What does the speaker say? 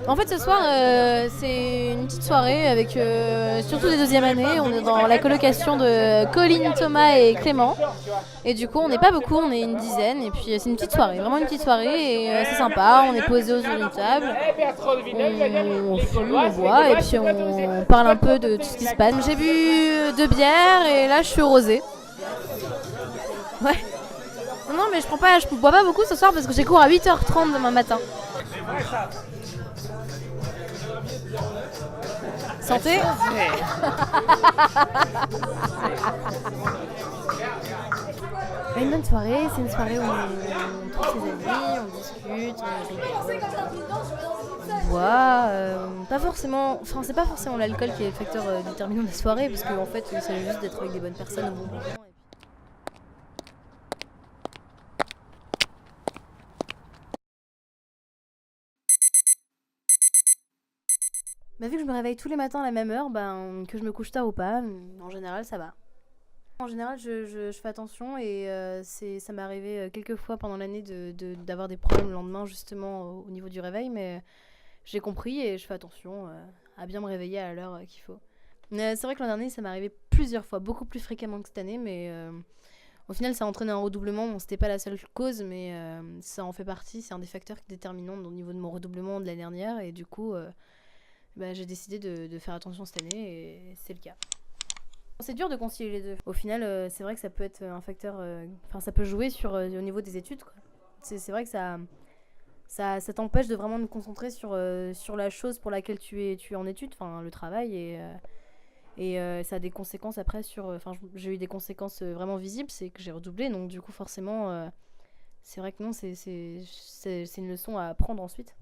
En fait, ce soir, c'est une petite soirée avec surtout des deuxièmes années. On est dans la colocation de Colline, Thomas et Clément. Et du coup, on n'est pas beaucoup, on est une dizaine. Et puis, c'est une petite soirée, vraiment une petite soirée. Et c'est sympa, on est posé autour d'une table. On fume, on boit et puis on parle un peu de tout ce qui se passe. J'ai bu 2 bières et là, je suis rosée. Ouais. Non, mais je bois pas beaucoup ce soir parce que j'ai cours à 8h30 demain matin. Santé. Une bonne soirée, c'est une soirée où on trouve ses amis, on discute, on boit. Pas forcément, enfin c'est pas forcément l'alcool qui est le facteur déterminant de la soirée parce qu'en fait il s'agit juste d'être avec des bonnes personnes au bon moment. Vu que je me réveille tous les matins à la même heure, que je me couche tard ou pas, en général ça va. En général, je fais attention et ça m'est arrivé quelques fois pendant l'année d'avoir des problèmes le lendemain justement au niveau du réveil, mais j'ai compris et je fais attention à bien me réveiller à l'heure qu'il faut. C'est vrai que l'an dernier ça m'est arrivé plusieurs fois, beaucoup plus fréquemment que cette année, mais au final ça a entraîné un redoublement. Bon, c'était pas la seule cause, mais ça en fait partie, c'est un des facteurs déterminants au niveau de mon redoublement de l'année dernière et du coup j'ai décidé de faire attention cette année et c'est le cas. C'est dur de concilier les deux. Au final, c'est vrai que ça peut être un facteur... ça peut jouer au niveau des études, quoi. C'est vrai que ça t'empêche de vraiment te concentrer sur la chose pour laquelle tu es en études, le travail, et ça a des conséquences après sur... j'ai eu des conséquences vraiment visibles, c'est que j'ai redoublé, donc du coup, forcément, c'est vrai que non, c'est une leçon à apprendre ensuite.